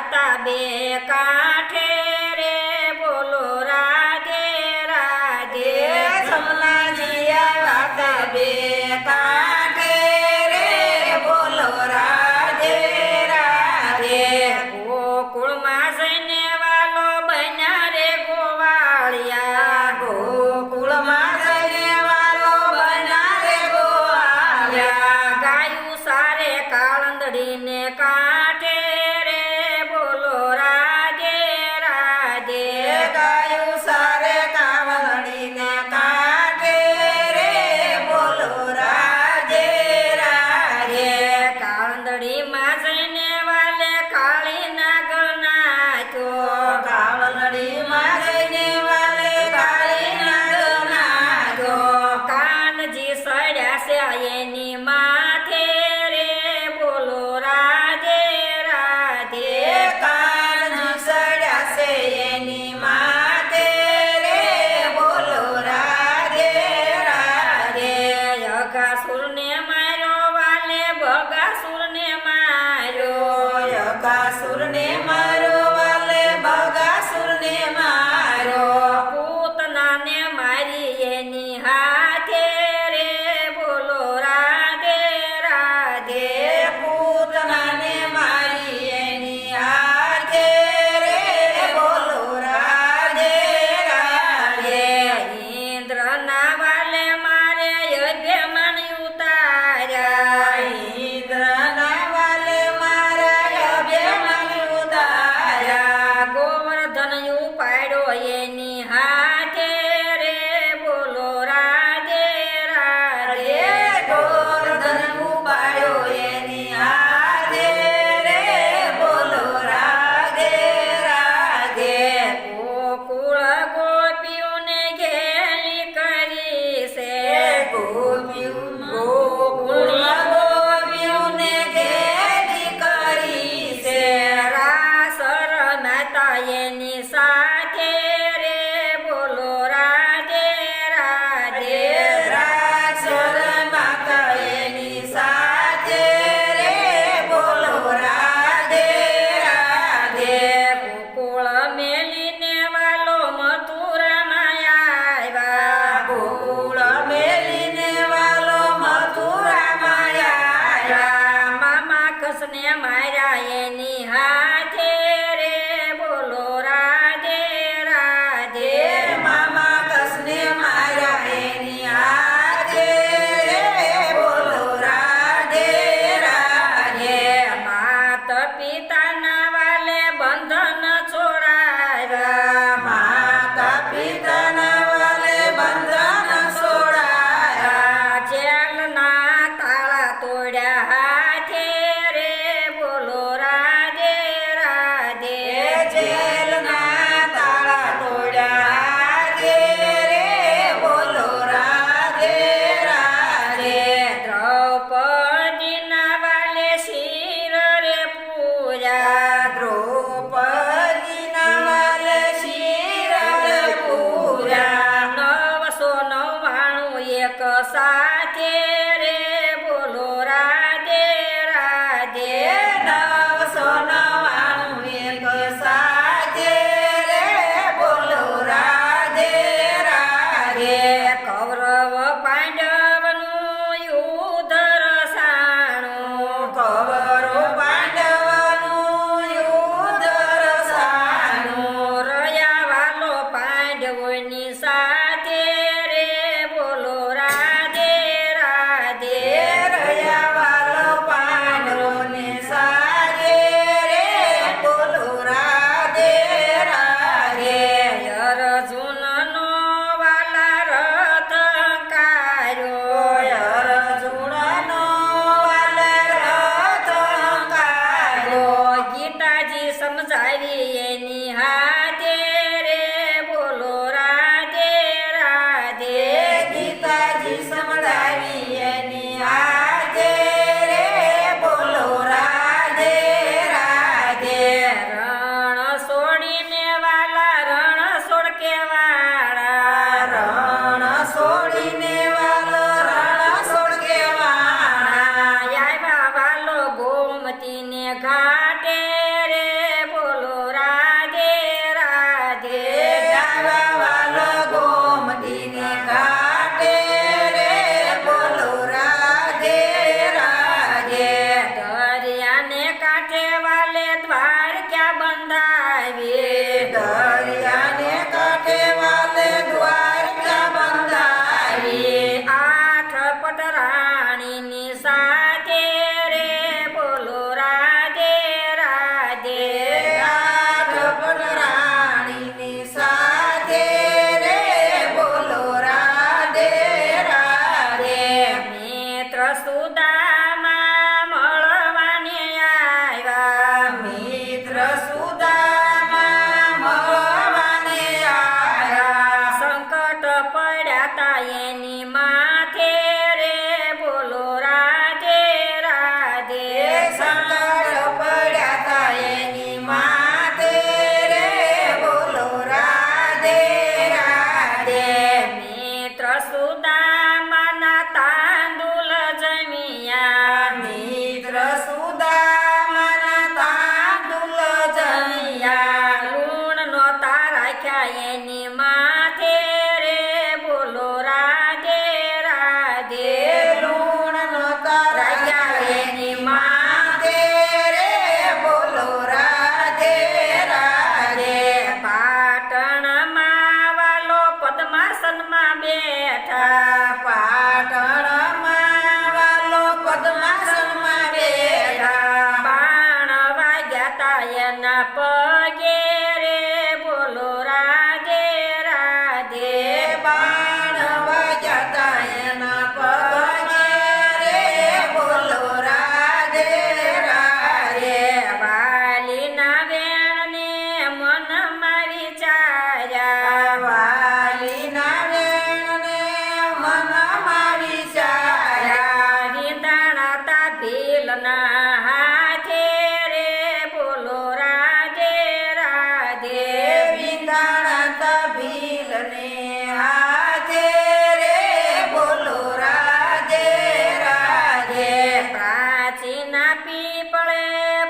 હતા બે કાંઠે રે બોલો રાધે રાધે જમનાજી આવ્યા હતા બે કાંઠે રે બોલો રાધે રાધે ગોકુળમાં જઈને વાલો બન્યા રે ગોવાળિયા ગોકુળમાં જઈને વાલો બન્યા રે ગોવાળિયા ગાયું સારે કાળંદડીને કાંઠે રે બોલો રાધે રાધે ગાયું સારે કાવળડીને કાંઠે રે બોલો રાધે રાધે કાળંદડીમાં જઈને વાલે કાળી નાગલ નાચ્યો કાવળડીમાં જઈને વાલે કાળી નાગ નાચ્યો કાનજી સડ્યા છે એની માથે રે બોલો રાધે રાધે કાનજી સડ્યા છે એની માથે રે બોલો રાધે રાધે અઘાસુરને માર્યો વાલે બગાસુરને માર્યો બગાસુરને માર્યો વાલે બગાસુરને માર્યો પૂતનાને મારી એની હાથે રે બોલો રાધે રાધે પૂતનાને મારી એની હાથે રે બોલો રાધે રાધે ઇન્દ્રના વાલે મારે અભિમાન ઉતાર્યા ઇન્દ્રના વાલે મારા અભિમાન ઉતાર્યા ગોવર્ધન ઉપાડ્યો એની હાથે રે બોલો રાધે રાધે ગોવર્ધન ઉપાડ્યો એની હાથે રે બોલો રાધે રાધે ગોકુળ ગોપીઓને ઘેલી કરી છે ગોકુળ ગોપીઓને ઘેરી કરી છે રાસ રમાતા એની સાથે રે બોલો રાધે રાધે રાક્ષર માતા એની સાથે રે બોલો રાધે રાધે ગોકુળ મેલીને વાલો મથુરામાં આવ્યા ગોકુળ મેલીને વાલો મથુરામાં આવ્યા મામા કૃષ્ણે માર્યા એની હાથે રે બોલો રાધે રાધે મામા કૃષ્ણે માર્યા એની હાથે રે બોલો રાધે રાધે માત પિતાના વાલે બંધન છોડાવ્યા માતા પિતાના વાલે બંધન છોડાયા જેલના તાળા તોડ્યા હાથે રે બોલો રાધે રાધે જેલના તાળા તોડ્યા હાથે રે બોલો રાધે રાધે દ્રૌપદીના વાલે શિર રે પૂર્યા દ્રૌપદીના વાલે શિર રે પૂર્યા 999 એક સાથે રે બોલો રાધે રાધે 999 એક સાથે રે બોલો રાધે રાધે કૌરવ પાંડવનું યુદ્ધ રસાણું કૌરવ પાંડવનું યુદ્ધ રસાણું રહ્યા વાલો પાંડવોની સાથે રે બોલો રાધે રાધે રહ્યા વાલો પાંડવોની સાથે રે બોલો રાધે રાધે અર્જુનનો વાલા રથ કાર્યો અર્જુનનો વાલે રથ કાઢ્યો ગીતાજી સમજાવી એની હાથે રે બોલો રાધે રાધે ગીતાજી સમજાવી એની હાથે રે બોલો રાધે રાધે રણ છોડીને વાલા રણ છોડકે વાળા રણ છોડીને વાલો રણ છોડકે વાળા આવ્યા વાલો ગોમતીને ઘાટે રે કાંઠે વાલે દ્વારકા બંધાવી દરિયાને કાંઠે વાલે દ્વારકા બંધાવી આઠ પટરાણીની સાથે રે બોલો રાધે રાધે આઠ પટરાણીની સાથે રે બોલો રાધે રાધે મિત્ર સુદામા મળવાને આવ્યા મિત્ર સુદામા મળવાને આયા સંકટ પડ્યા તા એની માથે રે બોલો રાધે રાધે સંકટ પડ્યા તા એની માથે રે બોલો રાધે રાધે મિત્ર સુદામાના તાંદુલ જમિયા મિત્ર સુદામાના તાંદુલ જમિયા લૂણ નોતા રાખ્યા એની માથે રે બોલો રાધે રાધે લૂણ નોતા રાખ્યા એની માથે રે બોલો રાધે રાધે પાટણમાં વાલો પદ્માસનમાં બેઠા પાટણમાં વાલો પદ્માસનમાં બેઠા બાણ વાગ્યા તા એના પગે રે બોલો રાધે રાધે બાણ વાગ્યા તા એના પગે રે બોલો રાધે રાધે વાલીના વેણને મનમાં વિચાર્યા વાલીના વેણને મનમાં વિચાર્યા વિંધાણા તા ભીલના હાથે રે બોલો રાધે રાધે વિંધાણા ભીલને હાથે રે બોલો રાધે રાધે પ્રાચીના પીપળે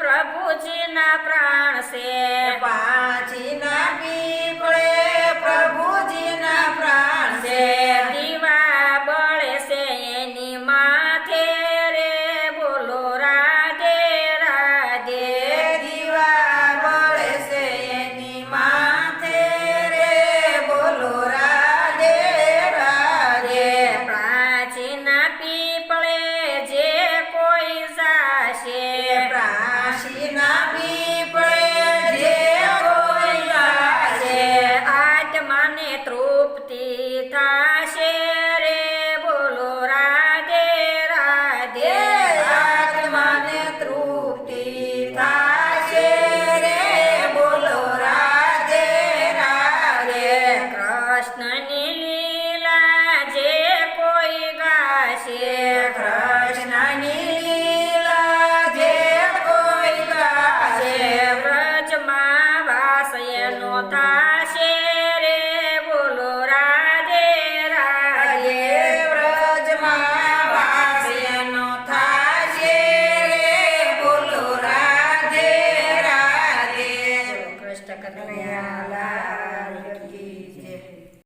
પ્રભુજીના પ્રાણ છે પાંચીના પીપળે પ્રભુજીના પ્રાણ છે દીવા બળે છે એની માથે રે બોલો રાધે રાધે દીવા બળે છે એની માથે રે બોલો રાધે રાધે પ્રાચીના પીપળે જે કોઈ જાશે પ્રાચીના પીપળે જે કોઈ જાશે આત્માને તૃપ્તિ થાશે રે બોલો રાધે રાધે આત્માને તૃપ્તિ થાશે રે બોલો રાધે રાધે કૃષ્ણની લીલા જે કોઈ ગાશે